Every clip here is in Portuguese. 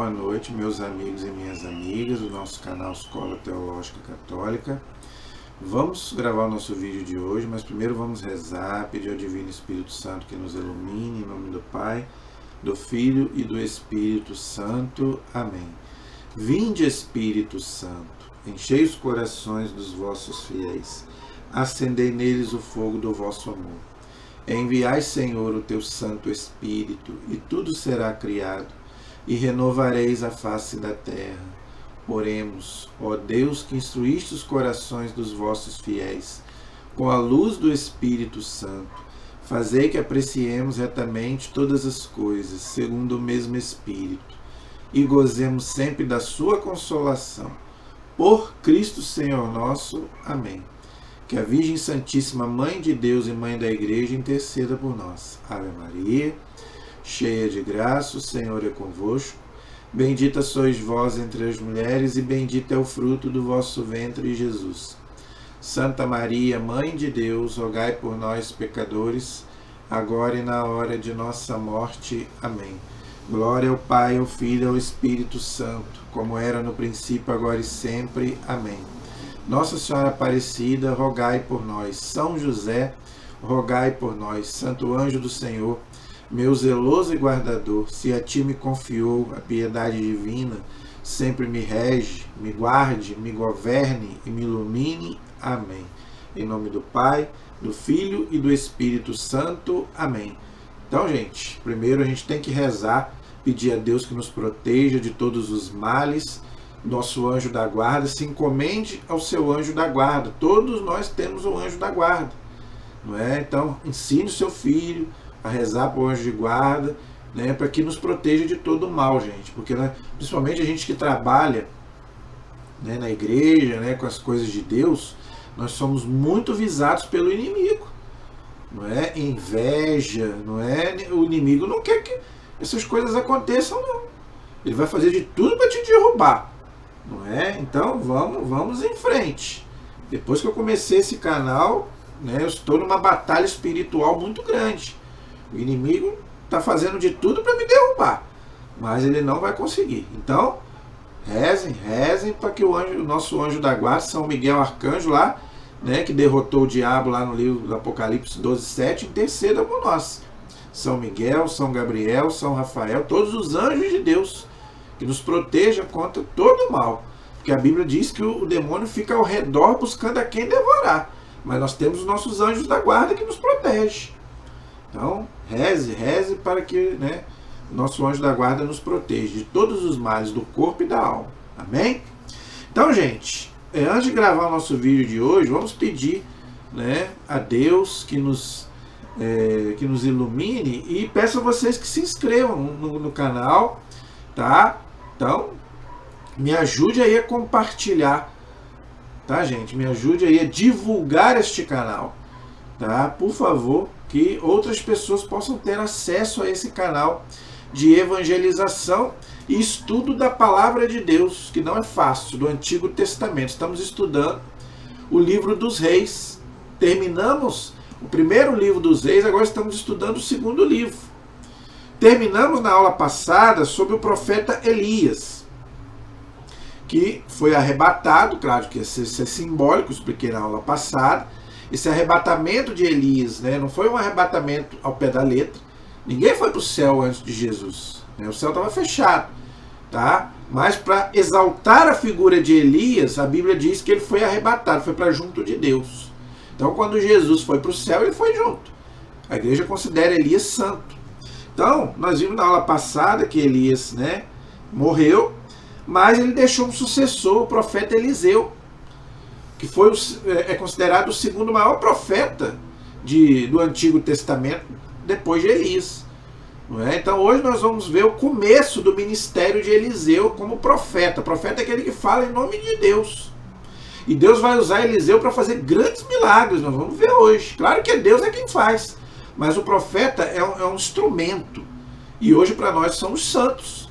boa noite, meus amigos e minhas amigas do nosso canal Escola Teológica Católica. Vamos gravar o nosso vídeo de hoje, mas primeiro vamos rezar, pedir ao Divino Espírito Santo que nos ilumine, em nome do Pai, do Filho e do Espírito Santo. Amém. Vinde, Espírito Santo, enchei os corações dos vossos fiéis, acendei neles o fogo do vosso amor. Enviai, Senhor, o teu Santo Espírito, e tudo será criado, e renovareis a face da terra. Oremos, ó Deus, que instruíste os corações dos vossos fiéis, com a luz do Espírito Santo, fazei que apreciemos retamente todas as coisas, segundo o mesmo Espírito, e gozemos sempre da sua consolação. Por Cristo Senhor nosso. Amém. Que a Virgem Santíssima, Mãe de Deus e Mãe da Igreja, interceda por nós. Ave Maria, cheia de graça, o Senhor é convosco. Bendita sois vós entre as mulheres, e bendito é o fruto do vosso ventre, Jesus. Santa Maria, Mãe de Deus, rogai por nós, pecadores, agora e na hora de nossa morte. Amém. Glória ao Pai, ao Filho e ao Espírito Santo, como era no princípio, agora e sempre. Amém. Nossa Senhora Aparecida, rogai por nós. São José, rogai por nós. Santo anjo do Senhor, meu zeloso e guardador, se a ti me confiou a piedade divina, sempre me rege, me guarde, me governe e me ilumine. Amém. Em nome do Pai, do Filho e do Espírito Santo. Amém. Então, gente, primeiro a gente tem que rezar, pedir a Deus que nos proteja de todos os males. Nosso anjo da guarda, se encomende ao seu anjo da guarda. Todos nós temos um anjo da guarda, não é? Então, ensine o seu filho a rezar para o anjo de guarda, né, para que nos proteja de todo o mal, gente. Porque, né, principalmente a gente que trabalha, né, na igreja, né, com as coisas de Deus, nós somos muito visados pelo inimigo. Não é? Inveja, não é? O inimigo não quer que essas coisas aconteçam, não. Ele vai fazer de tudo para te derrubar. Não é? Então vamos em frente. Depois que eu comecei esse canal, né, eu estou numa batalha espiritual muito grande. O inimigo está fazendo de tudo para me derrubar, mas ele não vai conseguir. Então, rezem para que o nosso anjo da guarda, São Miguel Arcanjo lá, né, que derrotou o diabo lá no livro do Apocalipse 12:7, interceda por nós. São Miguel, São Gabriel, São Rafael, todos os anjos de Deus, que nos protejam contra todo o mal. Porque a Bíblia diz que o demônio fica ao redor buscando a quem devorar. Mas nós temos os nossos anjos da guarda que nos protegem. Então, reze para que, né, o nosso anjo da guarda nos proteja de todos os males do corpo e da alma. Amém? Então, gente, antes de gravar o nosso vídeo de hoje, vamos pedir, né, a Deus que nos ilumine, e peço a vocês que se inscrevam no canal, tá? Então, me ajude aí a compartilhar, tá, gente? Me ajude aí a divulgar este canal, tá? Por favor, que outras pessoas possam ter acesso a esse canal de evangelização e estudo da Palavra de Deus, que não é fácil, do Antigo Testamento. Estamos estudando o livro dos Reis. Terminamos o primeiro livro dos Reis, agora estamos estudando o segundo livro. Terminamos na aula passada sobre o profeta Elias, que foi arrebatado, claro que isso é simbólico, expliquei na aula passada. Esse arrebatamento de Elias, né, não foi um arrebatamento ao pé da letra. Ninguém foi para o céu antes de Jesus, né? O céu estava fechado, tá? Mas para exaltar a figura de Elias, a Bíblia diz que ele foi arrebatado, foi para junto de Deus. Então, quando Jesus foi para o céu, ele foi junto. A igreja considera Elias santo. Então, nós vimos na aula passada que Elias, né, morreu, mas ele deixou um sucessor, o profeta Eliseu, que é considerado o segundo maior profeta do Antigo Testamento, depois de Elias. Não é? Então hoje nós vamos ver o começo do ministério de Eliseu como profeta. O profeta é aquele que fala em nome de Deus. E Deus vai usar Eliseu para fazer grandes milagres, nós vamos ver hoje. Claro que Deus é quem faz, mas o profeta é um instrumento. E hoje para nós são os santos.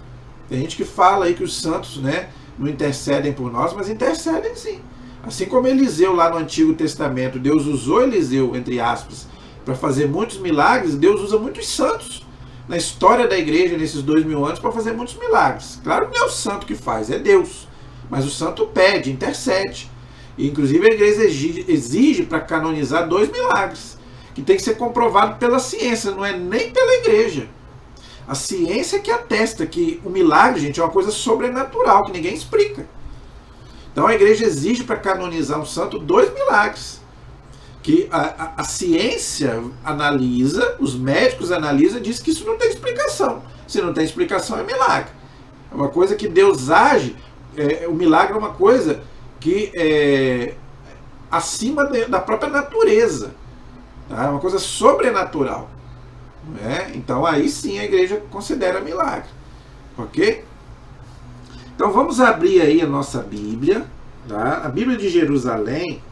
Tem gente que fala aí que os santos, né, não intercedem por nós, mas intercedem sim. Assim como Eliseu lá no Antigo Testamento, Deus usou Eliseu, entre aspas, para fazer muitos milagres, Deus usa muitos santos na história da igreja nesses 2000 anos para fazer muitos milagres. Claro que não é o santo que faz, é Deus. Mas o santo pede, intercede. E, inclusive a igreja exige para canonizar 2 milagres, que tem que ser comprovado pela ciência, não é nem pela igreja. A ciência que atesta que o milagre, gente, é uma coisa sobrenatural, que ninguém explica. Então a igreja exige para canonizar um santo 2 milagres. Que a ciência analisa, os médicos analisam e diz que isso não tem explicação. Se não tem explicação, é milagre. É uma coisa que Deus age, o milagre é uma coisa que é acima da própria natureza. Tá? É uma coisa sobrenatural. Né? Então aí sim a igreja considera milagre. Ok? Então vamos abrir aí a nossa Bíblia. Tá? A Bíblia de Jerusalém.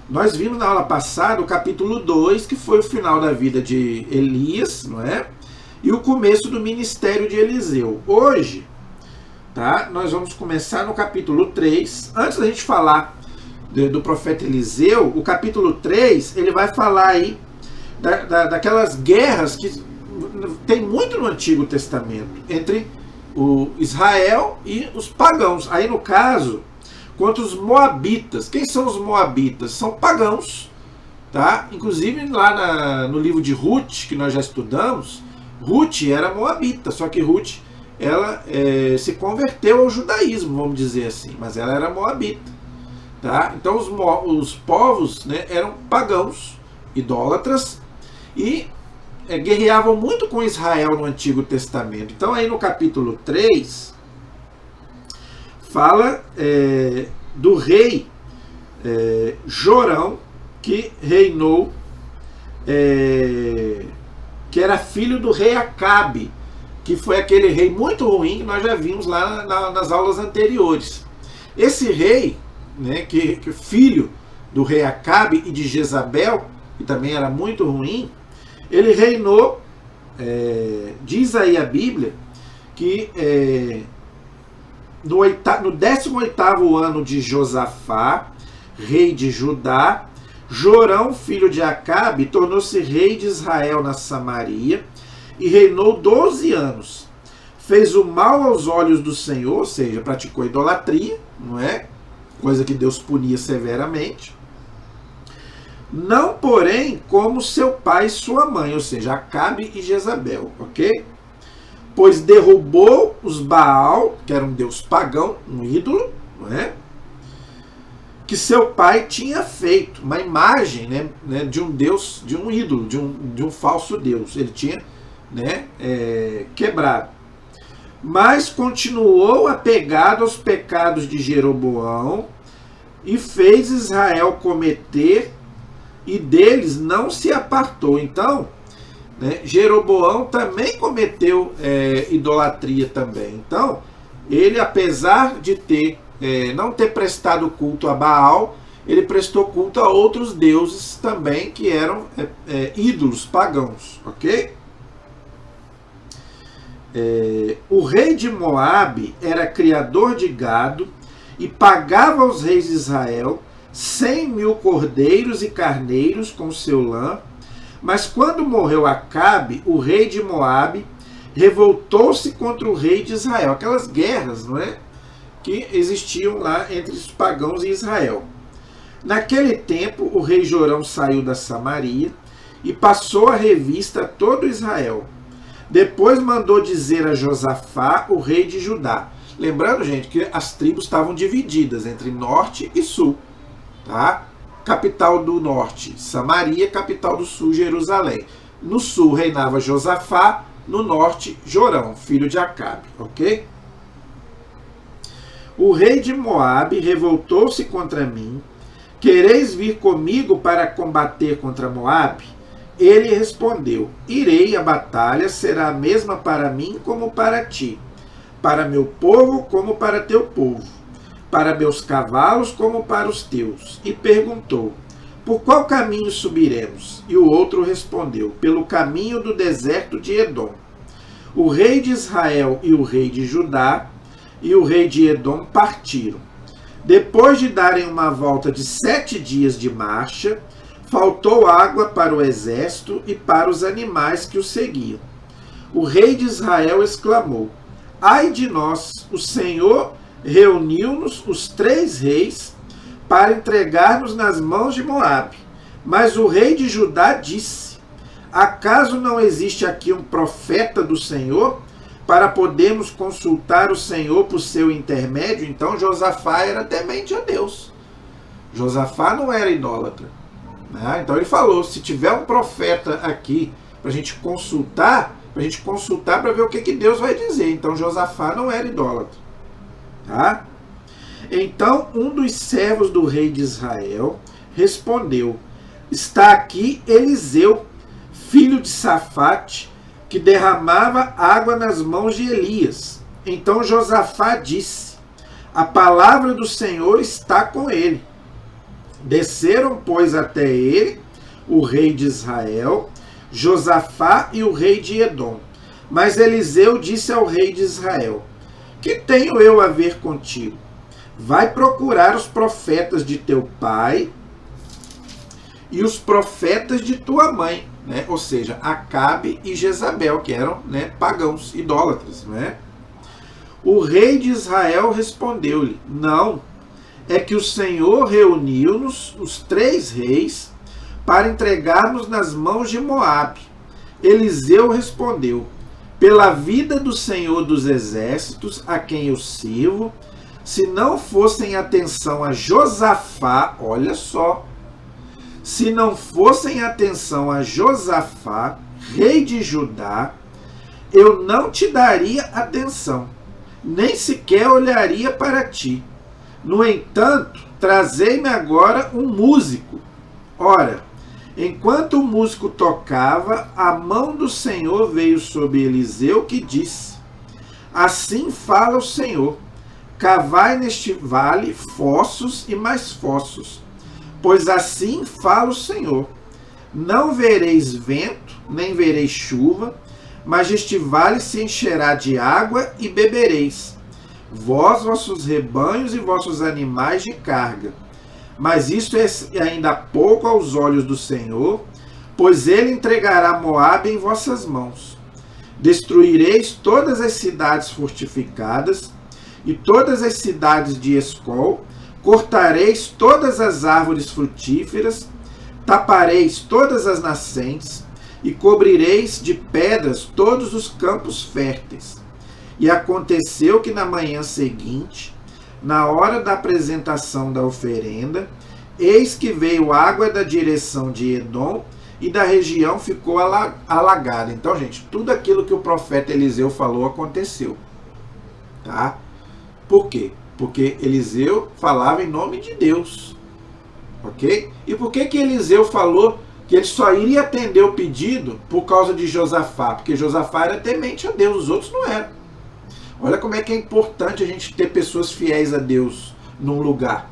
Nós vimos na aula passada o capítulo 2, que foi o final da vida de Elias, não é? E o começo do ministério de Eliseu. Hoje, tá? Nós vamos começar no capítulo 3. Antes da gente falar do profeta Eliseu, o capítulo 3, ele vai falar aí daquelas guerras que tem muito no Antigo Testamento, entre o Israel e os pagãos. Aí no caso, contra os moabitas. Quem são os moabitas? São pagãos, tá? Inclusive lá no livro de Ruth, que nós já estudamos, Ruth era moabita, só que Ruth ela se converteu ao judaísmo, vamos dizer assim, mas ela era moabita, tá? Então os povos, né, eram pagãos, idólatras, e guerreavam muito com Israel no Antigo Testamento. Então aí no capítulo 3 fala do rei Jorão, que reinou, que era filho do rei Acabe, que foi aquele rei muito ruim que nós já vimos lá nas aulas anteriores. Esse rei, né, que filho do rei Acabe e de Jezabel, que também era muito ruim, ele reinou, diz aí a Bíblia, que no 18º ano de Josafá, rei de Judá, Jorão, filho de Acabe, tornou-se rei de Israel na Samaria e reinou 12 anos. Fez o mal aos olhos do Senhor, ou seja, praticou idolatria, não é? Coisa que Deus punia severamente. Não, porém, como seu pai e sua mãe, ou seja, Acabe e Jezabel, ok? Pois derrubou os Baal, que era um deus pagão, um ídolo, não é? Que seu pai tinha feito, uma imagem, né, de um deus, de um ídolo, de um falso deus. Ele tinha, né, quebrado. Mas continuou apegado aos pecados de Jeroboão e fez Israel cometer, e deles não se apartou. Então, né, Jeroboão também cometeu idolatria também. Então, ele, apesar de não ter prestado culto a Baal, ele prestou culto a outros deuses também, que eram ídolos pagãos, ok? O rei de Moabe era criador de gado e pagava aos reis de Israel 100.000 cordeiros e carneiros com seu lã. Mas quando morreu Acabe, o rei de Moabe, revoltou-se contra o rei de Israel. Aquelas guerras, não é, que existiam lá entre os pagãos e Israel. Naquele tempo, o rei Jorão saiu da Samaria e passou a revista a todo Israel. Depois mandou dizer a Josafá, o rei de Judá. Lembrando, gente, que as tribos estavam divididas entre norte e sul. Tá? Capital do norte, Samaria. Capital do sul, Jerusalém. No sul reinava Josafá. No norte, Jorão, filho de Acabe. Ok? O rei de Moabe revoltou-se contra mim. Quereis vir comigo para combater contra Moabe? Ele respondeu: irei, a batalha será a mesma para mim como para ti, para meu povo como para teu povo, para meus cavalos como para os teus. E perguntou: por qual caminho subiremos? E o outro respondeu: pelo caminho do deserto de Edom. O rei de Israel e o rei de Judá e o rei de Edom partiram. Depois de darem uma volta de 7 dias de marcha, faltou água para o exército e para os animais que o seguiam. o rei de Israel exclamou: ai de nós, o Senhor reuniu-nos, os 3 reis, para entregar-nos nas mãos de Moabe. Mas o rei de Judá disse: acaso não existe aqui um profeta do Senhor, para podermos consultar o Senhor por seu intermédio? Então Josafá era temente a Deus. Josafá não era idólatra. Então ele falou: se tiver um profeta aqui para a gente consultar para ver o que Deus vai dizer. Então Josafá não era idólatra. Tá? Então um dos servos do rei de Israel respondeu: está aqui Eliseu, filho de Safate, que derramava água nas mãos de Elias. Então Josafá disse: a palavra do Senhor está com ele. Desceram, pois, até ele o rei de Israel, Josafá e o rei de Edom. Mas Eliseu disse ao rei de Israel: que tenho eu a ver contigo? Vai procurar os profetas de teu pai e os profetas de tua mãe, né? Ou seja, Acabe e Jezabel, que eram, né, pagãos, idólatras. Né? O rei de Israel respondeu-lhe: não, é que o Senhor reuniu-nos, os 3 reis, para entregarmos nas mãos de Moabe. Eliseu respondeu: pela vida do Senhor dos exércitos, a quem eu sirvo, se não fossem atenção a Josafá, olha só, se não fossem atenção a Josafá, rei de Judá, eu não te daria atenção, nem sequer olharia para ti. No entanto, trazei-me agora um músico. Ora, enquanto o músico tocava, a mão do Senhor veio sobre Eliseu, que disse: assim fala o Senhor, cavai neste vale fossos e mais fossos, pois assim fala o Senhor, não vereis vento, nem vereis chuva, mas este vale se encherá de água e bebereis, vós, vossos rebanhos e vossos animais de carga. Mas isto é ainda pouco aos olhos do Senhor, pois ele entregará Moabe em vossas mãos. Destruireis todas as cidades fortificadas e todas as cidades de Escol, cortareis todas as árvores frutíferas, tapareis todas as nascentes e cobrireis de pedras todos os campos férteis. E aconteceu que na manhã seguinte, na hora da apresentação da oferenda, eis que veio água da direção de Edom e da região ficou alagada. Então, gente, tudo aquilo que o profeta Eliseu falou aconteceu. Tá? Por quê? Porque Eliseu falava em nome de Deus. Ok? E por que Eliseu falou que ele só iria atender o pedido por causa de Josafá? Porque Josafá era temente a Deus, os outros não eram. Olha como é que é importante a gente ter pessoas fiéis a Deus num lugar.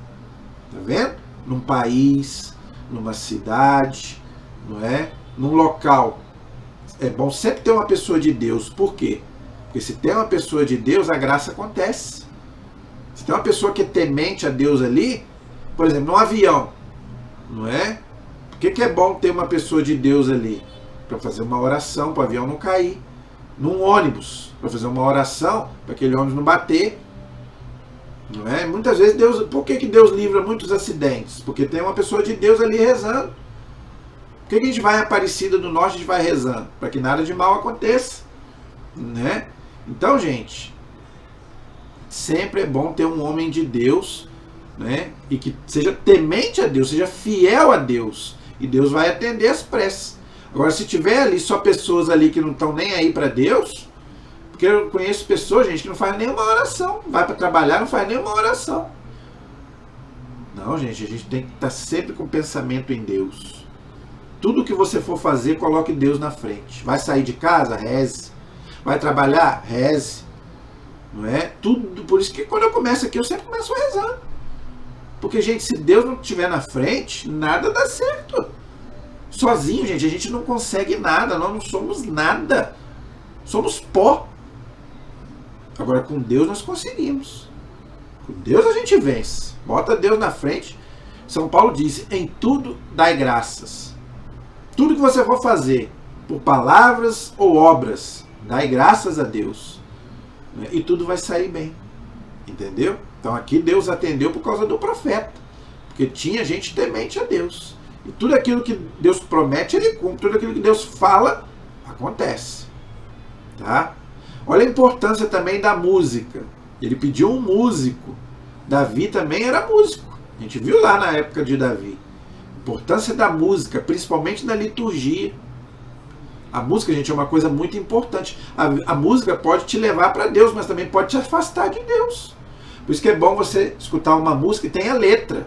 Tá vendo? Num país, numa cidade, não é? Num local. É bom sempre ter uma pessoa de Deus. Por quê? Porque se tem uma pessoa de Deus, a graça acontece. Se tem uma pessoa que é temente a Deus ali, por exemplo, num avião, não é? Por que é bom ter uma pessoa de Deus ali? Para fazer uma oração, para o avião não cair. Num ônibus, para fazer uma oração, para aquele ônibus não bater. Não é? Muitas vezes Deus... Por que Deus livra muitos acidentes? Porque tem uma pessoa de Deus ali rezando. Por que a gente vai em Aparecida do Norte e a gente vai rezando? Para que nada de mal aconteça. Né? Então, gente, sempre é bom ter um homem de Deus, né? E que seja temente a Deus, seja fiel a Deus. E Deus vai atender as preces. Agora, se tiver ali só pessoas ali que não estão nem aí para Deus, porque eu conheço pessoas, gente, que não faz nenhuma oração, vai para trabalhar, não faz nenhuma oração. Não, gente, a gente tem que estar sempre com o pensamento em Deus. Tudo que você for fazer, coloque Deus na frente. Vai sair de casa? Reze. Vai trabalhar? Reze. Não é? Tudo. Por isso que quando eu começo aqui, eu sempre começo rezando. Porque, gente, se Deus não estiver na frente, nada dá certo. Sozinho, gente, a gente não consegue nada, nós não somos nada. Somos pó. Agora, com Deus nós conseguimos. Com Deus a gente vence. Bota Deus na frente. São Paulo disse: em tudo dai graças. Tudo que você for fazer, por palavras ou obras, Dai graças a Deus, né? E tudo vai sair bem. Entendeu? Então aqui Deus atendeu por causa do profeta. Porque tinha gente temente a Deus. E tudo aquilo que Deus promete, Ele cumpre. Tudo aquilo que Deus fala, acontece. Tá? Olha a importância também da música. Ele pediu um músico. Davi também era músico. A gente viu lá na época de Davi. A importância da música, principalmente na liturgia. A música, gente, é uma coisa muito importante. A música pode te levar para Deus, mas também pode te afastar de Deus. Por isso que é bom você escutar uma música e tem a letra.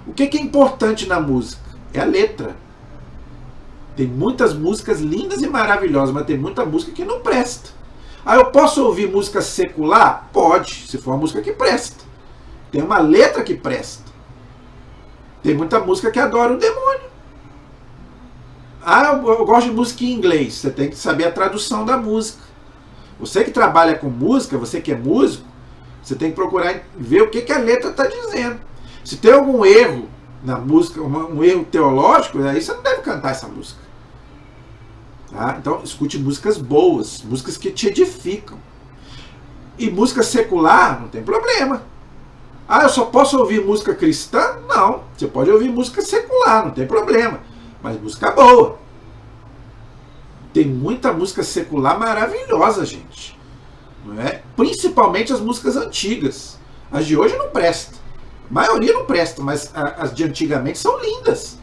O que é importante na música? É a letra. Tem muitas músicas lindas e maravilhosas, mas tem muita música que não presta. Ah, eu posso ouvir música secular? Pode, se for uma música que presta. Tem uma letra que presta. Tem muita música que adora o demônio. Ah, eu gosto de música em inglês. Você tem que saber a tradução da música. Você que trabalha com música, você que é músico, você tem que procurar ver o que a letra está dizendo. Se tem algum erro na música, um erro teológico, aí você não deve cantar essa música. Tá? Então, escute músicas boas, músicas que te edificam. E música secular, não tem problema. Ah, eu só posso ouvir música cristã? Não, você pode ouvir música secular, não tem problema. Mas música boa. Tem muita música secular maravilhosa, gente. Não é? Principalmente as músicas antigas. As de hoje não prestam. A maioria não presta, mas as de antigamente são lindas.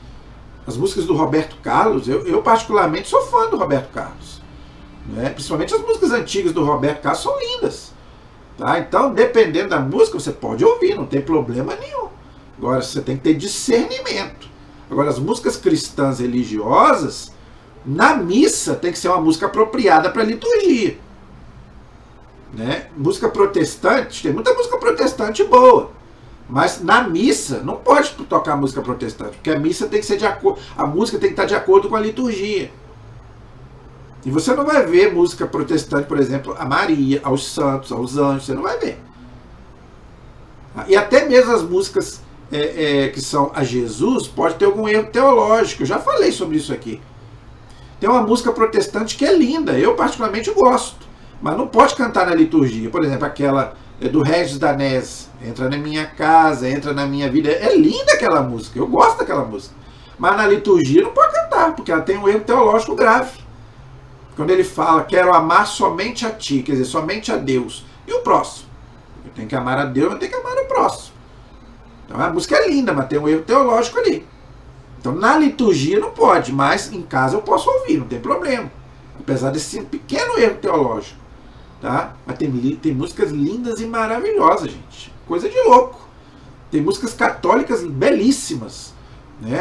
As músicas do Roberto Carlos, eu particularmente sou fã do Roberto Carlos. Né? Principalmente as músicas antigas do Roberto Carlos são lindas. Tá? Então, dependendo da música, você pode ouvir, não tem problema nenhum. Agora, você tem que ter discernimento. Agora, as músicas cristãs religiosas, na missa, tem que ser uma música apropriada para a liturgia. Né? Música protestante, tem muita música protestante boa. Mas na missa, não pode tocar música protestante, porque a missa tem que ser de acordo, a música tem que estar de acordo com a liturgia. E você não vai ver música protestante, por exemplo, a Maria, aos santos, aos anjos, você não vai ver. E até mesmo as músicas que são a Jesus, pode ter algum erro teológico. Eu já falei sobre isso aqui. Tem uma música protestante que é linda, eu particularmente gosto, mas não pode cantar na liturgia. Por exemplo, aquela do Regis Danese, entra na minha casa, entra na minha vida. É linda aquela música, eu gosto daquela música. Mas na liturgia não pode cantar, porque ela tem um erro teológico grave. Quando ele fala, quero amar somente a ti, quer dizer, somente a Deus. E o próximo? Eu tenho que amar a Deus, eu tenho que amar o próximo. Então a música é linda, mas tem um erro teológico ali. Então na liturgia não pode, mas em casa eu posso ouvir, não tem problema. Apesar desse pequeno erro teológico. Tá? Mas tem músicas lindas e maravilhosas, gente. Coisa de louco. Tem músicas católicas belíssimas. Né?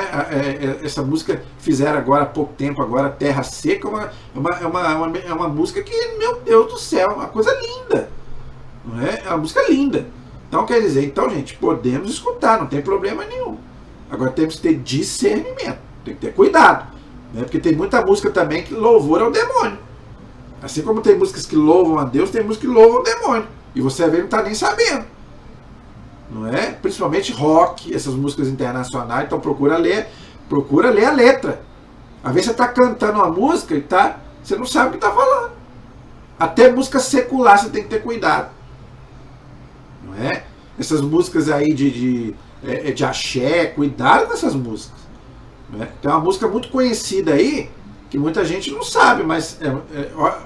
Essa música que fizeram agora há pouco tempo, agora Terra Seca, é uma música que, meu Deus do céu, é uma coisa linda. Não é? É uma música linda. Então quer dizer, gente, podemos escutar, não tem problema nenhum. Agora temos que ter discernimento, tem que ter cuidado. Né? Porque tem muita música também que louvor ao demônio. Assim como tem músicas que louvam a Deus, tem músicas que louvam o demônio. E você não está nem sabendo. Não é? Principalmente rock, essas músicas internacionais. Então procura ler a letra. Às vezes você está cantando uma música e você não sabe o que está falando. Até música secular você tem que ter cuidado. Não é? Essas músicas aí de axé, cuidado com essas músicas. Não é? Tem uma música muito conhecida aí, que muita gente não sabe, mas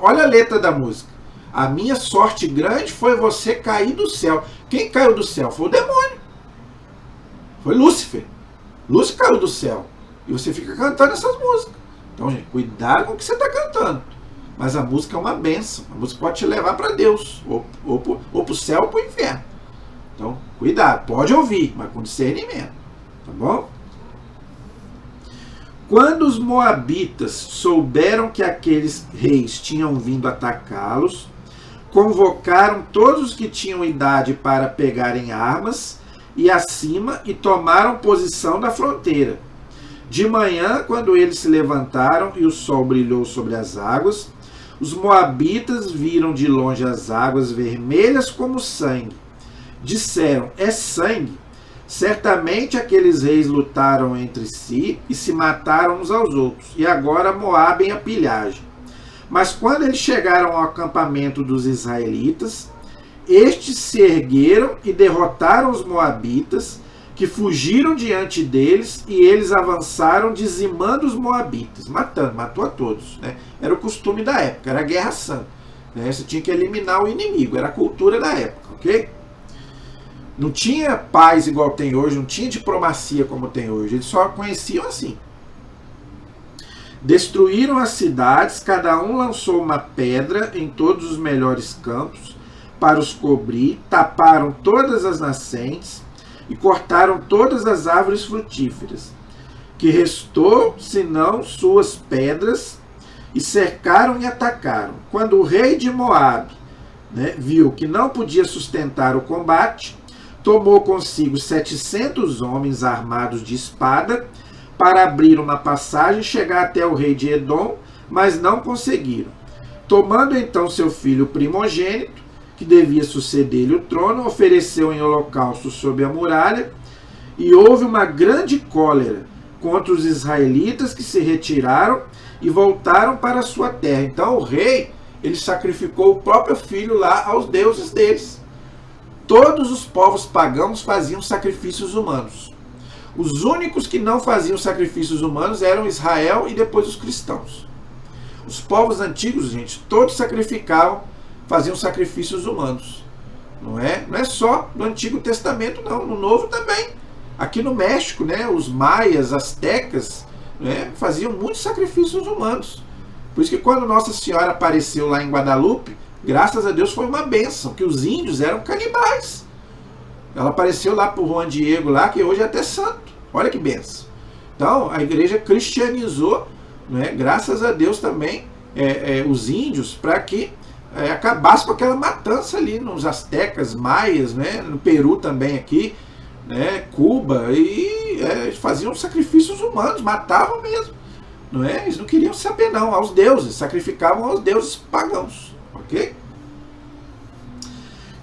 olha a letra da música. A minha sorte grande foi você cair do céu. Quem caiu do céu? Foi o demônio. Foi Lúcifer. Lúcifer caiu do céu. E você fica cantando essas músicas. Então, gente, cuidado com o que você está cantando. Mas a música é uma bênção. A música pode te levar para Deus. Ou para o céu ou para o inferno. Então, cuidado. Pode ouvir, mas com discernimento. Tá bom? Quando os moabitas souberam que aqueles reis tinham vindo atacá-los, convocaram todos os que tinham idade para pegarem armas e acima e tomaram posição na fronteira. De manhã, quando eles se levantaram e o sol brilhou sobre as águas, os moabitas viram de longe as águas vermelhas como sangue. Disseram, é sangue. Certamente aqueles reis lutaram entre si e se mataram uns aos outros, e agora Moabe em a pilhagem. Mas quando eles chegaram ao acampamento dos israelitas, estes se ergueram e derrotaram os moabitas, que fugiram diante deles, e eles avançaram dizimando os moabitas, matou a todos, né? Era o costume da época, era a guerra santa, né? Você tinha que eliminar o inimigo, era a cultura da época, ok? Não tinha paz igual tem hoje, não tinha diplomacia como tem hoje, eles só conheciam assim. Destruíram as cidades, cada um lançou uma pedra em todos os melhores campos para os cobrir, taparam todas as nascentes e cortaram todas as árvores frutíferas, que restou, senão suas pedras, e cercaram e atacaram. Quando o rei de Moabe, né, viu que não podia sustentar o combate, tomou consigo 700 homens armados de espada para abrir uma passagem e chegar até o rei de Edom, mas não conseguiram. Tomando então seu filho primogênito, que devia suceder-lhe o trono, ofereceu em holocausto sob a muralha, e houve uma grande cólera contra os israelitas, que se retiraram e voltaram para a sua terra. Então o rei, ele sacrificou o próprio filho lá aos deuses deles. Todos os povos pagãos faziam sacrifícios humanos. Os únicos que não faziam sacrifícios humanos eram Israel e depois os cristãos. Os povos antigos, gente, todos sacrificavam, faziam sacrifícios humanos. Não é só no Antigo Testamento, não. No Novo também. Aqui no México, né, os maias, astecas, né, faziam muitos sacrifícios humanos. Por isso que quando Nossa Senhora apareceu lá em Guadalupe, graças a Deus foi uma bênção, que os índios eram canibais. Ela apareceu lá para o Juan Diego, lá, que hoje é até santo. Olha que bênção. Então, a igreja cristianizou, né, graças a Deus também, os índios, para que acabasse com aquela matança ali nos astecas, maias, né, no Peru também aqui, né, Cuba, e faziam sacrifícios humanos, matavam mesmo. Não é? Eles não queriam saber não, aos deuses, sacrificavam aos deuses pagãos. Ok?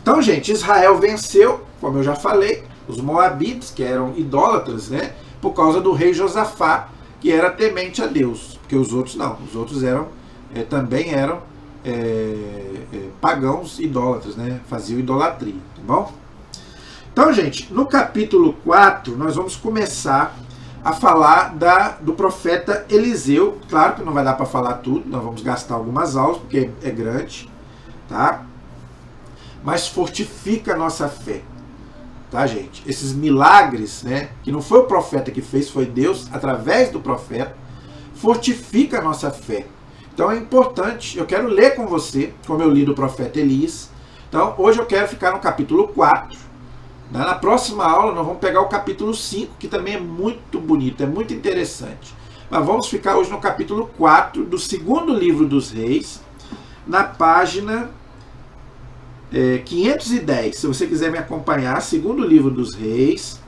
Então, gente, Israel venceu, como eu já falei, os moabitas, que eram idólatras, né, por causa do rei Josafá, que era temente a Deus, porque os outros não, os outros também eram pagãos idólatras, né, faziam idolatria, tá bom? Então, gente, no capítulo 4, nós vamos começar a falar do profeta Eliseu. Claro que não vai dar para falar tudo, nós vamos gastar algumas aulas, porque é grande, tá? Mas fortifica a nossa fé, tá, gente? Esses milagres, né, que não foi o profeta que fez, foi Deus, através do profeta, fortifica a nossa fé. Então é importante, eu quero ler com você, como eu li do profeta Elias. Então, hoje eu quero ficar no capítulo 4. Na próxima aula nós vamos pegar o capítulo 5, que também é muito bonito, é muito interessante. Mas vamos ficar hoje no capítulo 4 do segundo livro dos reis, na página 510. Se você quiser me acompanhar, segundo livro dos reis,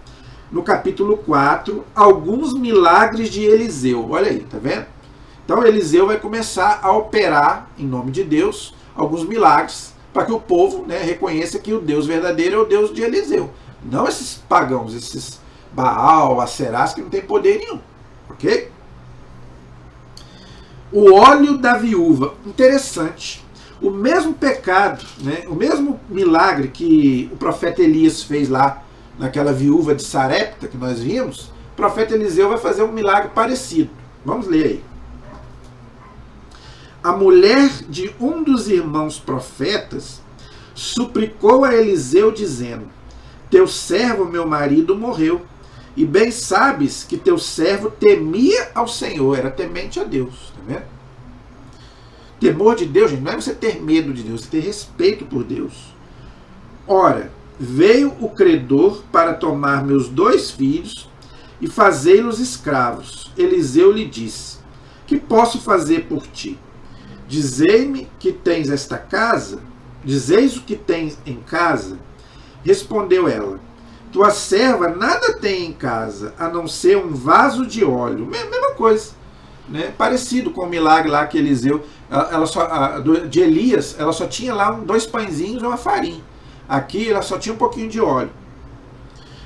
no capítulo 4, alguns milagres de Eliseu. Olha aí, tá vendo? Então Eliseu vai começar a operar, em nome de Deus, alguns milagres, para que o povo, né, reconheça que o Deus verdadeiro é o Deus de Eliseu. Não esses pagãos, esses Baal, Aserás, que não tem poder nenhum. Ok? O óleo da viúva. Interessante. O mesmo pecado, né, o mesmo milagre que o profeta Elias fez lá naquela viúva de Sarepta, que nós vimos, o profeta Eliseu vai fazer um milagre parecido. Vamos ler aí. A mulher de um dos irmãos profetas suplicou a Eliseu, dizendo: teu servo, meu marido, morreu, e bem sabes que teu servo temia ao Senhor, era temente a Deus. Tá vendo? Temor de Deus, gente, não é você ter medo de Deus, você ter respeito por Deus. Ora, veio o credor para tomar meus 2 filhos e fazê-los escravos. Eliseu lhe disse: que posso fazer por ti? Dizei-me que tens esta casa? Dizeis o que tens em casa? Respondeu ela: tua serva nada tem em casa, a não ser um vaso de óleo. Mesma coisa, né? Parecido com o milagre lá que Eliseu, de Elias, ela só tinha lá 2 pãezinhos e uma farinha. Aqui ela só tinha um pouquinho de óleo.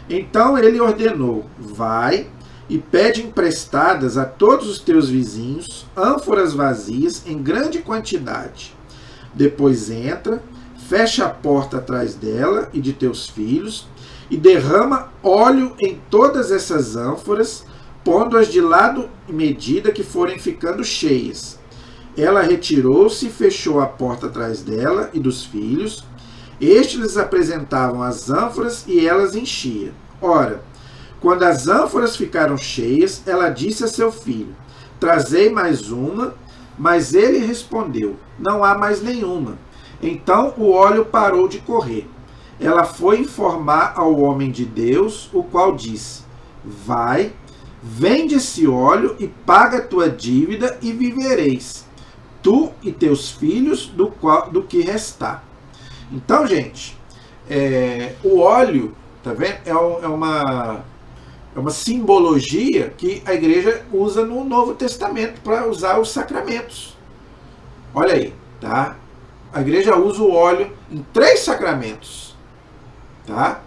Então ele ordenou: vai e pede emprestadas a todos os teus vizinhos ânforas vazias em grande quantidade. Depois entra, fecha a porta atrás dela e de teus filhos, e derrama óleo em todas essas ânforas, pondo-as de lado à medida que forem ficando cheias. Ela retirou-se e fechou a porta atrás dela e dos filhos. Estes lhes apresentavam as ânforas e elas enchiam. Ora, quando as ânforas ficaram cheias, ela disse a seu filho: trazei mais uma. Mas ele respondeu: não há mais nenhuma. Então o óleo parou de correr. Ela foi informar ao homem de Deus, o qual disse: vai, vende esse óleo e paga a tua dívida e vivereis, tu e teus filhos, do que restar. Então, gente, o óleo, tá vendo? É uma simbologia que a igreja usa no Novo Testamento para usar os sacramentos. Olha aí, tá? A igreja usa o óleo em 3 sacramentos, tá?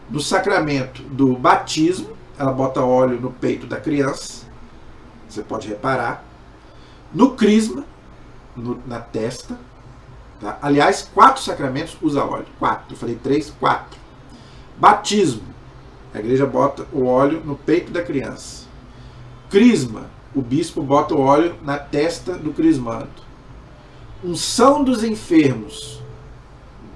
No sacramento do batismo, ela bota óleo no peito da criança, você pode reparar. No crisma, na testa, tá? Aliás, 4 sacramentos usa óleo. 4, eu falei 3, 4. Batismo, a igreja bota o óleo no peito da criança. Crisma, o bispo bota o óleo na testa do crismando. Unção dos enfermos,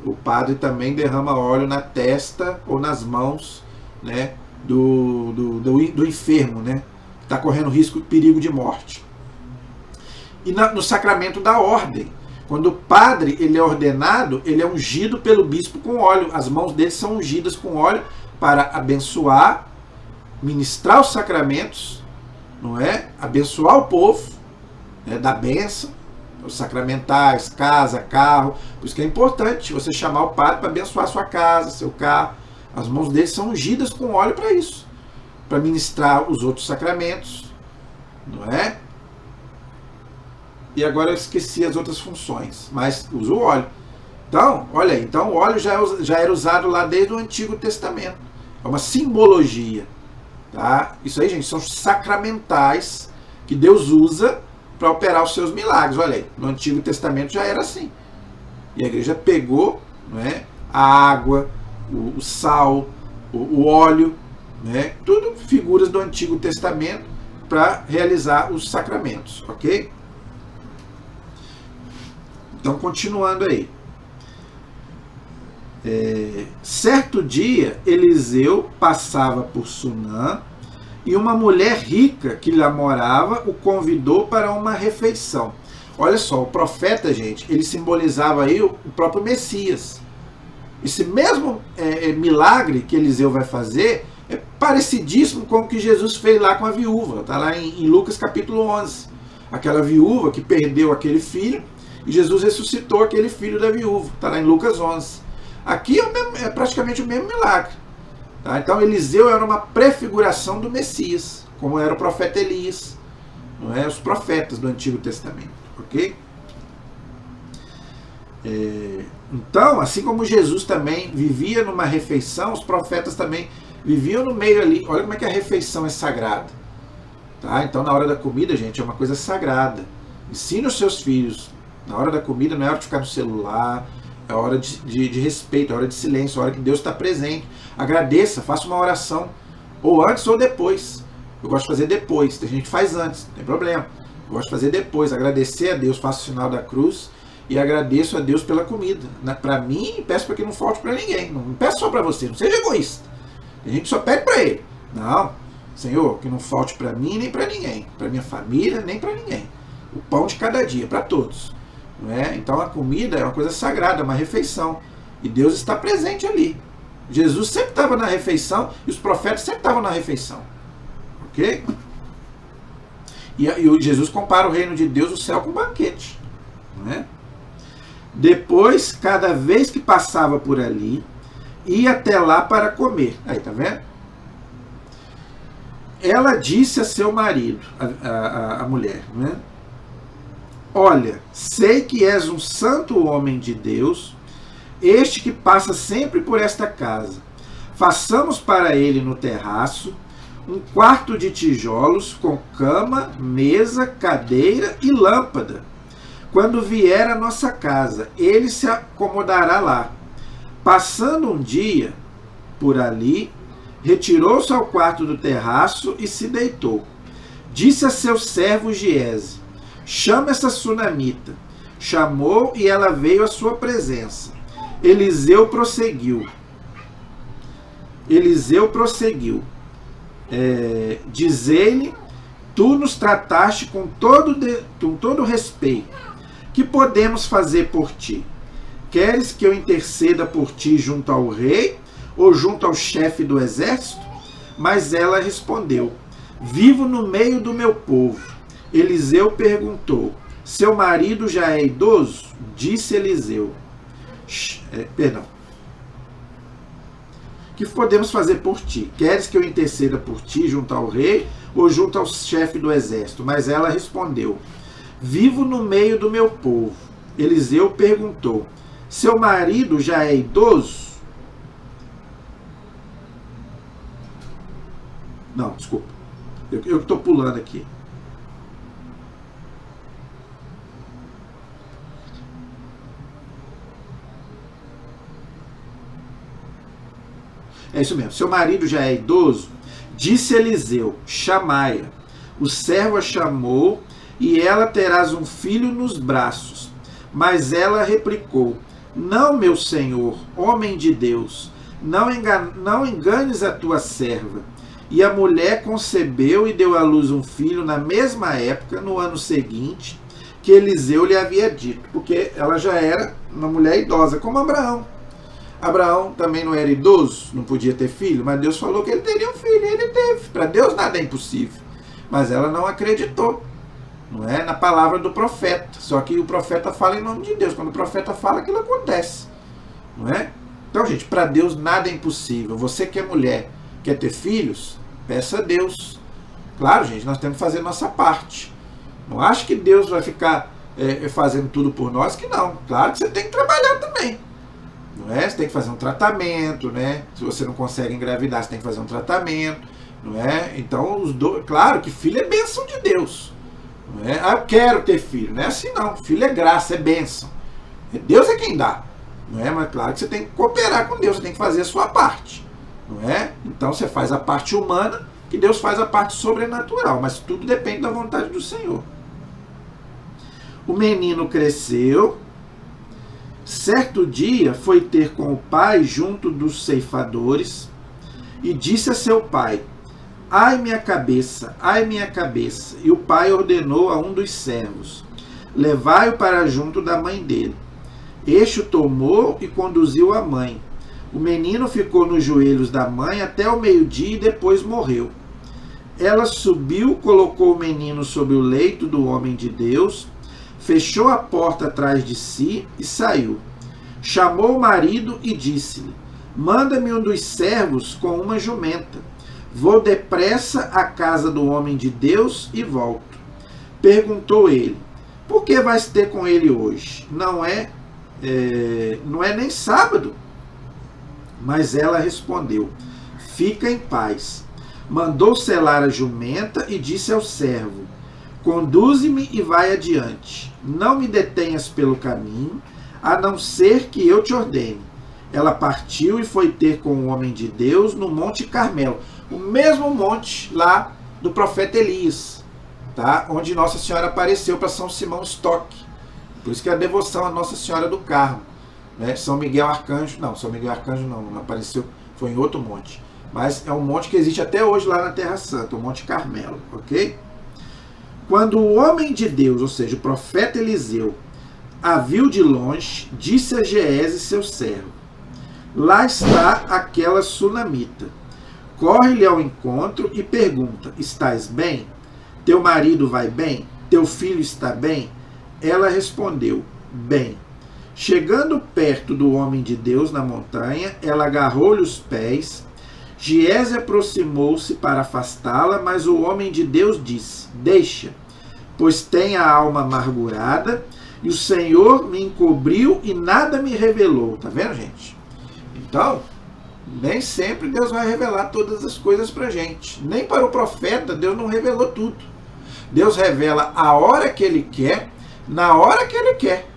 o padre também derrama óleo na testa ou nas mãos, né, do enfermo, né, que está correndo risco, perigo de morte. E no sacramento da ordem, quando o padre ele é ordenado, ele é ungido pelo bispo com óleo. As mãos dele são ungidas com óleo para abençoar, ministrar os sacramentos, não é? Abençoar o povo, né, da bênção, os sacramentais, casa, carro. Por isso que é importante você chamar o padre para abençoar a sua casa, seu carro. As mãos dele são ungidas com óleo para isso, para ministrar os outros sacramentos, não é? E agora eu esqueci as outras funções, mas usa o óleo. Então, olha aí, então o óleo já era usado lá desde o Antigo Testamento. É uma simbologia, tá? Isso aí, gente, são sacramentais que Deus usa para operar os seus milagres. Olha aí, no Antigo Testamento já era assim. E a igreja pegou, não é, a água, o sal, o óleo, né, tudo figuras do Antigo Testamento para realizar os sacramentos, ok? Então, continuando aí. Certo dia, Eliseu passava por Sunã e uma mulher rica que lá morava o convidou para uma refeição. Olha só, o profeta, gente, ele simbolizava aí o próprio Messias. Esse mesmo milagre que Eliseu vai fazer é parecidíssimo com o que Jesus fez lá com a viúva. Está lá em Lucas capítulo 11. Aquela viúva que perdeu aquele filho e Jesus ressuscitou aquele filho da viúva. Está lá em Lucas 11. Aqui é praticamente o mesmo milagre. Tá? Então Eliseu era uma prefiguração do Messias, como era o profeta Elias, não é? Os profetas do Antigo Testamento. Ok? Então, assim como Jesus também vivia numa refeição, os profetas também viviam no meio ali. Olha como é que a refeição é sagrada. Tá? Então, na hora da comida, gente, é uma coisa sagrada. Ensine os seus filhos. Na hora da comida não é hora de ficar no celular, é hora de respeito, é hora de silêncio, é hora que Deus está presente. Agradeça, faça uma oração, ou antes ou depois. Eu gosto de fazer depois, tem gente que faz antes, não tem problema. Eu gosto de fazer depois, agradecer a Deus, faço o sinal da cruz e agradeço a Deus pela comida. Para mim, peço para que não falte para ninguém, não peço só para você, não seja egoísta. A gente só pede para Ele. Não, Senhor, que não falte para mim nem para ninguém, para minha família nem para ninguém. O pão de cada dia, para todos. Não é? Então a comida é uma coisa sagrada, é uma refeição. E Deus está presente ali. Jesus sempre estava na refeição e os profetas sempre estavam na refeição. Ok? E Jesus compara o reino de Deus, o céu, com um banquete. Não é? Depois, cada vez que passava por ali, ia até lá para comer. Aí, tá vendo? Ela disse a seu marido, a mulher, né? Olha, sei que és um santo homem de Deus, este que passa sempre por esta casa. Façamos para ele no terraço um quarto de tijolos com cama, mesa, cadeira e lâmpada. Quando vier à nossa casa, ele se acomodará lá. Passando um dia por ali, retirou-se ao quarto do terraço e se deitou. Disse a seu servo Giese: chama essa sunamita. Chamou e ela veio à sua presença. Eliseu prosseguiu. Dizei-lhe: tu nos trataste com todo respeito. Que podemos fazer por ti? Queres que eu interceda por ti junto ao rei ou junto ao chefe do exército? Mas ela respondeu: vivo no meio do meu povo. Eliseu perguntou: seu marido já é idoso? Disse Eliseu: que podemos fazer por ti? Queres que eu interceda por ti junto ao rei ou junto ao chefe do exército? Mas ela respondeu: vivo no meio do meu povo. Eliseu perguntou: seu marido já é idoso? Não, desculpa. Eu estou pulando aqui. É isso mesmo. Seu marido já é idoso? Disse Eliseu: chamai-a. O servo a chamou, e ela terás um filho nos braços. Mas ela replicou: não, meu senhor, homem de Deus, não enganes a tua serva. E a mulher concebeu e deu à luz um filho na mesma época, no ano seguinte, que Eliseu lhe havia dito, porque ela já era uma mulher idosa, como Abraão. Abraão também não era idoso, não podia ter filho, mas Deus falou que ele teria um filho, e ele teve. Para Deus nada é impossível. Mas ela não acreditou, não é? Na palavra do profeta. Só que o profeta fala em nome de Deus. Quando o profeta fala, aquilo acontece, não é? Então, gente, para Deus nada é impossível. Você que é mulher, quer ter filhos, peça a Deus. Claro, gente, nós temos que fazer nossa parte. Não acho que Deus vai ficar fazendo tudo por nós, que não. Claro que você tem que trabalhar também. Não é? Você tem que fazer um tratamento, né? Se você não consegue engravidar, você tem que fazer um tratamento, não é? Então, claro que filho é bênção de Deus, não é? Ah, eu quero ter filho, não é assim não. Filho é graça, é bênção. Deus é quem dá, não é? Mas claro que você tem que cooperar com Deus, você tem que fazer a sua parte, não é? Então você faz a parte humana, que Deus faz a parte sobrenatural, mas tudo depende da vontade do Senhor. O menino cresceu. Certo dia foi ter com o pai junto dos ceifadores e disse a seu pai: ai minha cabeça, ai minha cabeça. E o pai ordenou a um dos servos: levai-o para junto da mãe dele. Este o tomou e conduziu a mãe. O menino ficou nos joelhos da mãe até o meio-dia e depois morreu. Ela subiu, colocou o menino sobre o leito do homem de Deus, fechou a porta atrás de si e saiu. Chamou o marido e disse-lhe: manda-me um dos servos com uma jumenta. Vou depressa à casa do homem de Deus e volto. Perguntou ele: por que vais ter com ele hoje? Não é nem sábado. Mas ela respondeu: fica em paz. Mandou selar a jumenta e disse ao servo: conduze-me e vai adiante. Não me detenhas pelo caminho, a não ser que eu te ordene. Ela partiu e foi ter com o homem de Deus no Monte Carmelo, o mesmo monte lá do profeta Elias, tá? Onde Nossa Senhora apareceu para São Simão Stock. Por isso que é a devoção a Nossa Senhora do Carmo, né? São Miguel Arcanjo não apareceu, foi em outro monte. Mas é um monte que existe até hoje lá na Terra Santa, o Monte Carmelo, ok? Quando o homem de Deus, ou seja, o profeta Eliseu, a viu de longe, disse a Giese, seu servo: lá está aquela sunamita. Corre-lhe ao encontro e pergunta: estás bem? Teu marido vai bem? Teu filho está bem? Ela respondeu: bem. Chegando perto do homem de Deus na montanha, ela agarrou-lhe os pés. Giese aproximou-se para afastá-la, mas o homem de Deus disse: deixa, pois tem a alma amargurada, e o Senhor me encobriu e nada me revelou. Tá vendo, gente? Então, Nem sempre Deus vai revelar todas as coisas para a gente. Nem para o profeta Deus não revelou tudo. Deus revela a hora que Ele quer, na hora que Ele quer.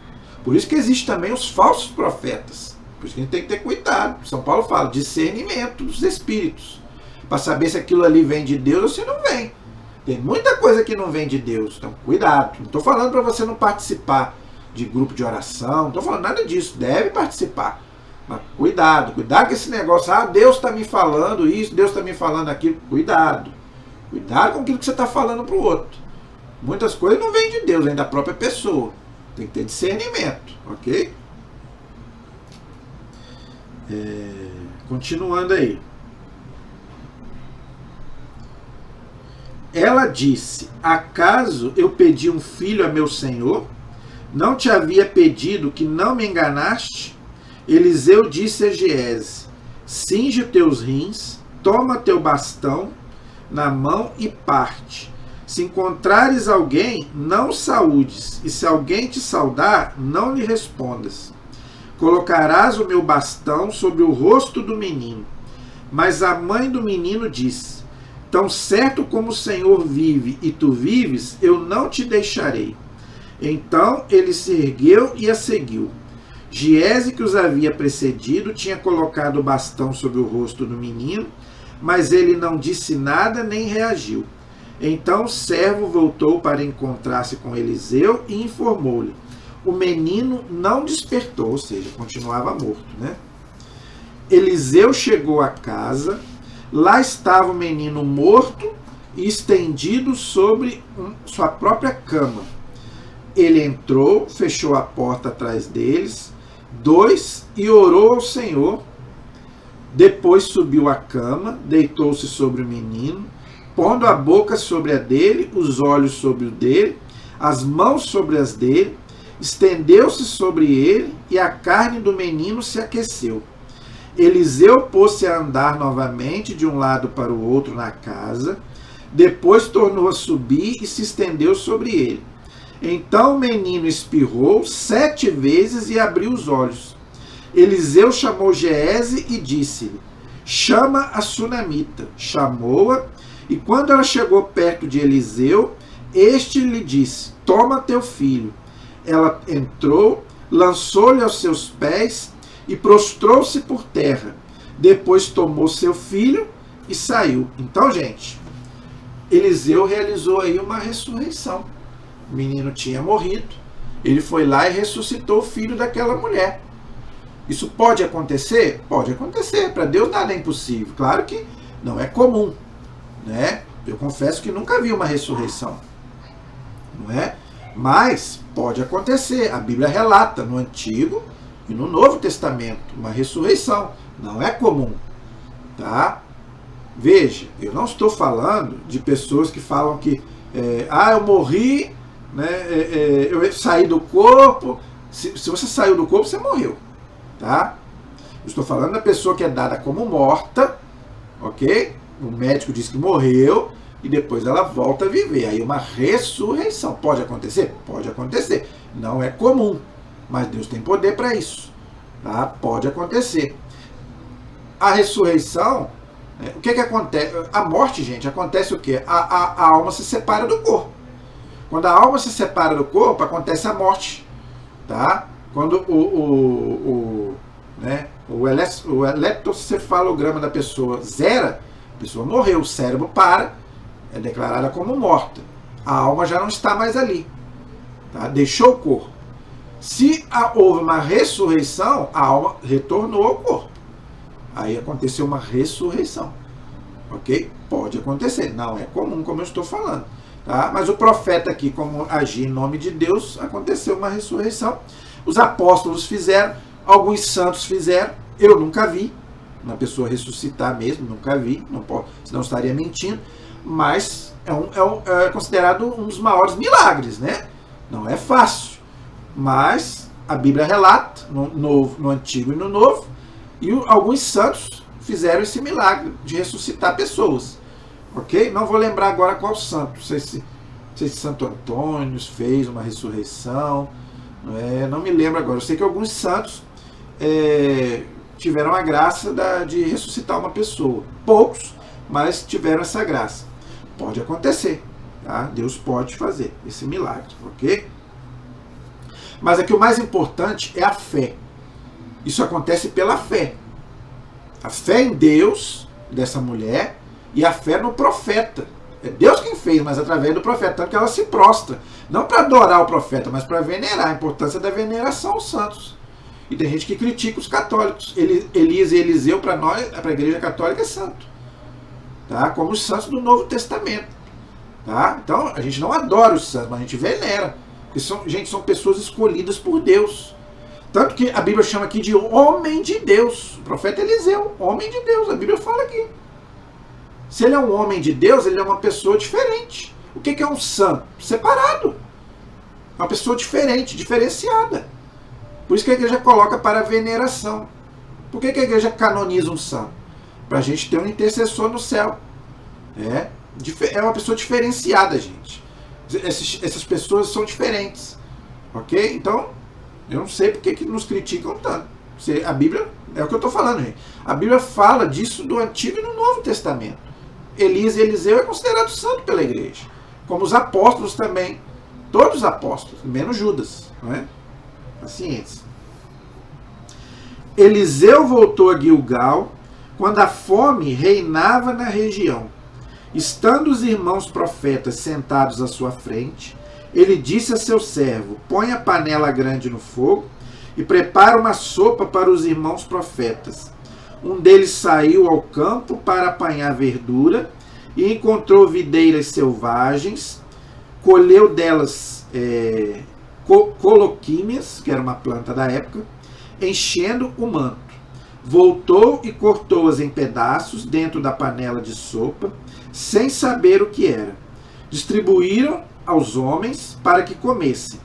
Por isso que existem também os falsos profetas. Por isso que a gente tem que ter cuidado. São Paulo fala, discernimento dos espíritos. Para saber se aquilo ali vem de Deus ou se não vem. Tem muita coisa que não vem de Deus. Então, cuidado. Não estou falando para você não participar de grupo de oração. Não estou falando nada disso. Deve participar. Mas cuidado. Cuidado com esse negócio. Ah, Deus está me falando isso, Deus está me falando aquilo. Cuidado. Cuidado com aquilo que você está falando para o outro. Muitas coisas não vêm de Deus, vêm da própria pessoa. Tem que ter discernimento. Ok? Continuando aí. Ela disse, acaso eu pedi um filho a meu senhor? Não te havia pedido que não me enganaste? Eliseu disse a Giese, cinge teus rins, toma teu bastão na mão e parte. Se encontrares alguém, não saúdes, e se alguém te saudar, não lhe respondas. Colocarás o meu bastão sobre o rosto do menino. Mas a mãe do menino disse, tão certo como o Senhor vive e tu vives, eu não te deixarei. Então ele se ergueu e a seguiu. Giese, que os havia precedido, tinha colocado o bastão sobre o rosto do menino, mas ele não disse nada nem reagiu. Então o servo voltou para encontrar-se com Eliseu e informou-lhe. O menino não despertou, ou seja, continuava morto, né? Eliseu chegou à casa, lá estava o menino morto e estendido sobre sua própria cama. Ele entrou, fechou a porta atrás deles, e orou ao Senhor. Depois subiu à cama, deitou-se sobre o menino, pondo a boca sobre a dele, os olhos sobre o dele, as mãos sobre as dele, estendeu-se sobre ele e a carne do menino se aqueceu. Eliseu pôs-se a andar novamente de um lado para o outro na casa, depois tornou a subir e se estendeu sobre ele. Então o menino espirrou 7 vezes e abriu os olhos. Eliseu chamou Giese e disse-lhe, chama a sunamita. Chamou-a, e quando ela chegou perto de Eliseu, este lhe disse, toma teu filho. Ela entrou, lançou-lhe aos seus pés e prostrou-se por terra. Depois tomou seu filho e saiu. Então, gente, Eliseu realizou aí uma ressurreição. O menino tinha morrido, ele foi lá e ressuscitou o filho daquela mulher. Isso pode acontecer? Pode acontecer. Para Deus nada é impossível. Claro que não é comum, né? Eu confesso que nunca vi uma ressurreição, não é? Mas pode acontecer. A Bíblia relata no Antigo e no Novo Testamento uma ressurreição. Não é comum, tá? Veja, eu não estou falando de pessoas que falam que eu morri, né? Eu saí do corpo. Se você saiu do corpo, você morreu, tá? Eu estou falando da pessoa que é dada como morta, ok? O médico diz que morreu e depois ela volta a viver. Aí uma ressurreição. Pode acontecer? Pode acontecer. Não é comum, mas Deus tem poder para isso, tá? Pode acontecer. A ressurreição, o que acontece? A morte, gente, acontece o quê? A alma se separa do corpo. Quando a alma se separa do corpo, acontece a morte, tá? Quando o eletrocefalograma da pessoa zera, a pessoa morreu, o cérebro para, é declarada como morta. A alma já não está mais ali, tá? Deixou o corpo. Se houve uma ressurreição, a alma retornou ao corpo. Aí aconteceu uma ressurreição, ok? Pode acontecer, não é comum, como eu estou falando, tá? Mas o profeta aqui, como agir em nome de Deus, aconteceu uma ressurreição. Os apóstolos fizeram, alguns santos fizeram, eu nunca vi uma pessoa ressuscitar mesmo, nunca vi, não posso, senão estaria mentindo, mas é considerado um dos maiores milagres, né? Não é fácil, mas a Bíblia relata, no Antigo e no Novo, e alguns santos fizeram esse milagre de ressuscitar pessoas, ok? Não vou lembrar agora qual santo, não sei se Santo Antônio fez uma ressurreição, não me lembro agora. Eu sei que alguns santos tiveram a graça de ressuscitar uma pessoa. Poucos, mas tiveram essa graça. Pode acontecer, tá? Deus pode fazer esse milagre, ok? Mas aqui o mais importante é a fé. Isso acontece pela fé. A fé em Deus dessa mulher e a fé no profeta. É Deus quem fez, mas através do profeta. Tanto que ela se prostra. Não para adorar o profeta, mas para venerar. A importância da veneração aos santos. E tem gente que critica os católicos. Elias e Eliseu, para nós, para a Igreja Católica, é santo. Tá? Como os santos do Novo Testamento. Tá? Então, a gente não adora os santos, mas a gente venera. Porque são pessoas escolhidas por Deus. Tanto que a Bíblia chama aqui de homem de Deus. O profeta Eliseu, homem de Deus. A Bíblia fala aqui. Se ele é um homem de Deus, ele é uma pessoa diferente. O que é um santo? Separado. Uma pessoa diferente, diferenciada. Por isso que a igreja coloca para veneração. Por que a igreja canoniza um santo? Para a gente ter um intercessor no céu. É uma pessoa diferenciada, gente. Essas pessoas são diferentes. Ok? Então, eu não sei por que nos criticam tanto. A Bíblia, é o que eu estou falando, gente. A Bíblia fala disso do Antigo e do Novo Testamento. Elias e Eliseu é considerado santo pela igreja. Como os apóstolos também. Todos os apóstolos, menos Judas. Não é? Paciência. Eliseu voltou a Gilgal quando a fome reinava na região. Estando os irmãos profetas sentados à sua frente, ele disse a seu servo: põe a panela grande no fogo e prepara uma sopa para os irmãos profetas. Um deles saiu ao campo para apanhar verdura e encontrou videiras selvagens, colheu delas coloquímias, que era uma planta da época, enchendo o manto. Voltou e cortou-as em pedaços dentro da panela de sopa, sem saber o que era. Distribuíram aos homens para que comessem.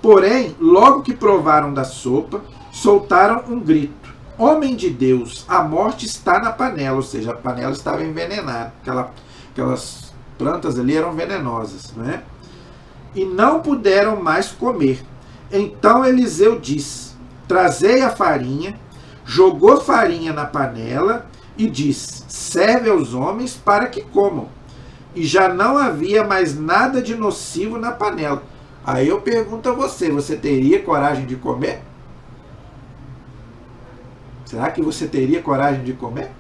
Porém, logo que provaram da sopa, soltaram um grito: homem de Deus, a morte está na panela. Ou seja, a panela estava envenenada. Aquelas plantas ali eram venenosas, não é? E não puderam mais comer. Então Eliseu disse: trazei a farinha. Jogou farinha na panela e disse: serve aos homens para que comam. E já não havia mais nada de nocivo na panela. Aí eu pergunto a você teria coragem de comer? Será que você teria coragem de comer?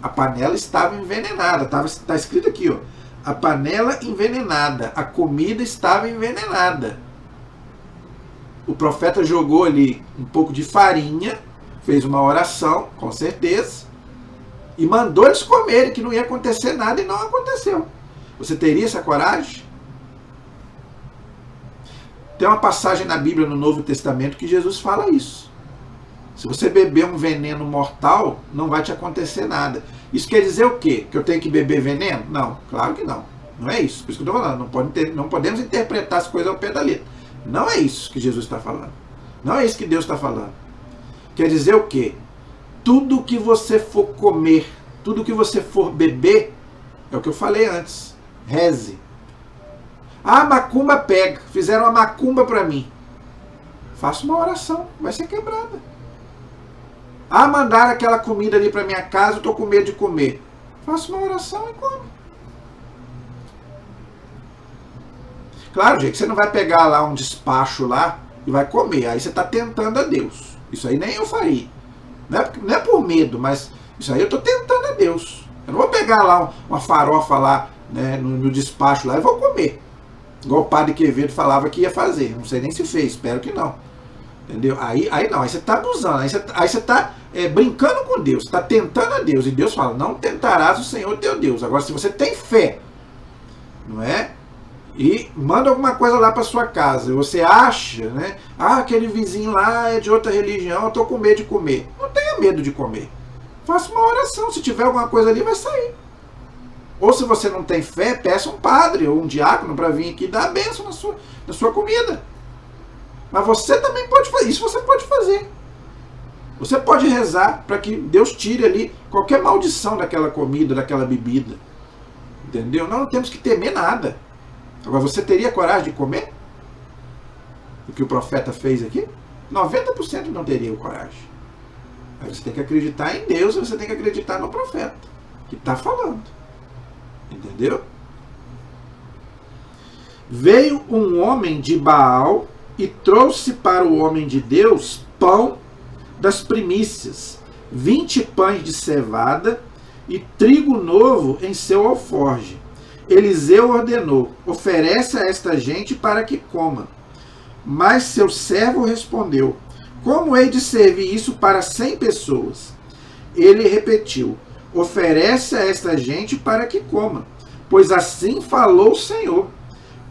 A panela estava envenenada. Está escrito aqui, ó. A panela envenenada. A comida estava envenenada. O profeta jogou ali um pouco de farinha, fez uma oração, com certeza, e mandou eles comerem, que não ia acontecer nada, e não aconteceu. Você teria essa coragem? Tem uma passagem na Bíblia, no Novo Testamento, que Jesus fala isso. Se você beber um veneno mortal, não vai te acontecer nada. Isso quer dizer o quê? Que eu tenho que beber veneno? Não, claro que não. Não é isso. Por isso que eu estou falando. Não podemos interpretar as coisas ao pé da letra. Não é isso que Jesus está falando. Não é isso que Deus está falando. Quer dizer o quê? Tudo que você for comer, tudo que você for beber, é o que eu falei antes. Reze. Ah, macumba pega. Fizeram uma macumba para mim. Faça uma oração. Vai ser quebrada. Ah, mandaram aquela comida ali para minha casa, eu estou com medo de comer. Faça uma oração e come. Claro, gente, você não vai pegar lá um despacho lá e vai comer. Aí você está tentando a Deus. Isso aí nem eu faria. Não é por medo, mas isso aí eu estou tentando a Deus. Eu não vou pegar lá uma farofa lá, né, no despacho lá e vou comer. Igual o padre Quevedo falava que ia fazer. Não sei nem se fez, espero que não. Entendeu? Aí não, aí você está abusando. Aí você está brincando com Deus. Está tentando a Deus. E Deus fala: não tentarás o Senhor teu Deus. Agora, se você tem fé, não é? E manda alguma coisa lá para sua casa, e você acha, né? Ah, aquele vizinho lá é de outra religião, eu estou com medo de comer. Não tenha medo de comer. Faça uma oração, se tiver alguma coisa ali, vai sair. Ou se você não tem fé, peça um padre ou um diácono para vir aqui dar a bênção na sua comida. Mas você também pode fazer, isso você pode fazer. Você pode rezar para que Deus tire ali qualquer maldição daquela comida, daquela bebida. Entendeu? Não temos que temer nada. Agora, você teria coragem de comer o que o profeta fez aqui? 90% não teriam coragem. Aí você tem que acreditar em Deus, você tem que acreditar no profeta que está falando. Entendeu? Veio um homem de Baal e trouxe para o homem de Deus pão das primícias, 20 pães de cevada e trigo novo em seu alforje. Eliseu ordenou: oferece a esta gente para que coma. Mas seu servo respondeu: como hei de servir isso para 100 pessoas? Ele repetiu: oferece a esta gente para que coma, pois assim falou o Senhor.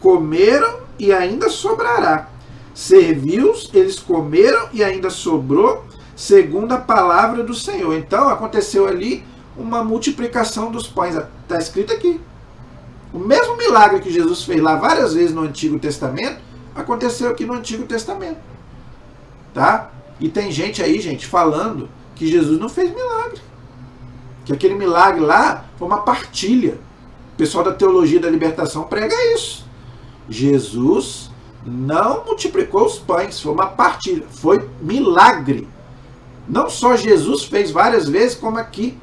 Comeram e ainda sobrará. Serviu-os, eles comeram e ainda sobrou, segundo a palavra do Senhor. Então aconteceu ali uma multiplicação dos pães. Está escrito aqui. O mesmo milagre que Jesus fez lá várias vezes no Antigo Testamento, aconteceu aqui no Antigo Testamento. Tá? E tem gente aí, gente, falando que Jesus não fez milagre. Que aquele milagre lá foi uma partilha. O pessoal da teologia da libertação prega isso. Jesus não multiplicou os pães, foi uma partilha, foi milagre. Não só Jesus fez várias vezes, como aqui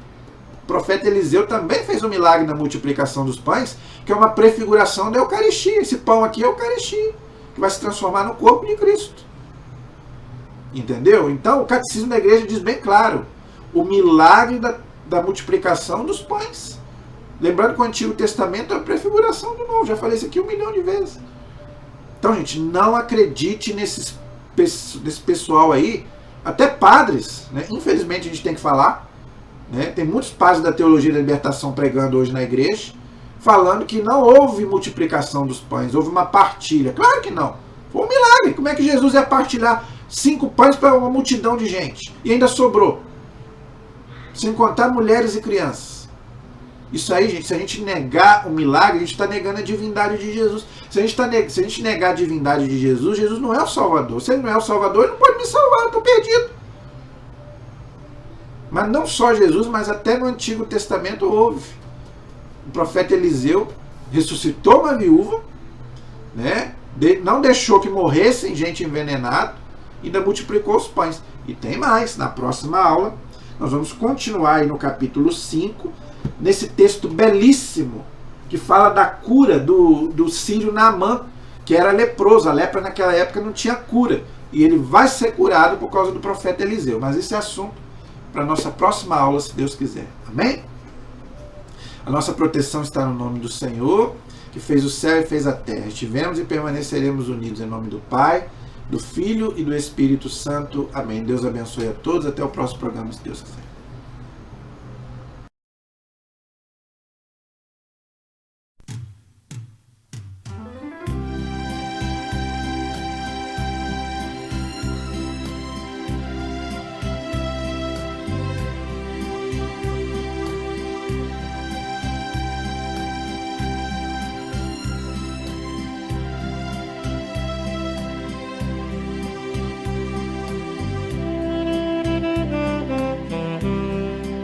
o profeta Eliseu também fez um milagre na multiplicação dos pães, que é uma prefiguração da Eucaristia. Esse pão aqui é a Eucaristia, que vai se transformar no corpo de Cristo. Entendeu? Então o catecismo da igreja diz bem claro o milagre da multiplicação dos pães. Lembrando que o Antigo Testamento é a prefiguração do Novo. Já falei isso aqui 1 milhão de vezes. Então, gente, não acredite nesse pessoal aí, até padres, né? Infelizmente a gente tem que falar, né? Tem muitos padres da teologia da libertação pregando hoje na igreja, falando que não houve multiplicação dos pães, houve uma partilha. Claro que não. Foi um milagre. Como é que Jesus ia partilhar 5 pães para uma multidão de gente? E ainda sobrou. Sem contar mulheres e crianças. Isso aí, gente, se a gente negar o milagre, a gente está negando a divindade de Jesus. Se a gente negar a divindade de Jesus, Jesus não é o Salvador. Se ele não é o Salvador, ele não pode me salvar, eu estou perdido. Mas não só Jesus, mas até no Antigo Testamento houve. O profeta Eliseu ressuscitou uma viúva, né? Não deixou que morressem gente envenenada, e ainda multiplicou os pães. E tem mais, na próxima aula, nós vamos continuar aí no capítulo 5, nesse texto belíssimo, que fala da cura do sírio Naamã, que era leproso. A lepra naquela época não tinha cura. E ele vai ser curado por causa do profeta Eliseu. Mas esse é assunto para a nossa próxima aula, se Deus quiser. Amém? A nossa proteção está no nome do Senhor, que fez o céu e fez a terra. Estivemos e permaneceremos unidos em nome do Pai, do Filho e do Espírito Santo. Amém. Deus abençoe a todos. Até o próximo programa, se Deus quiser.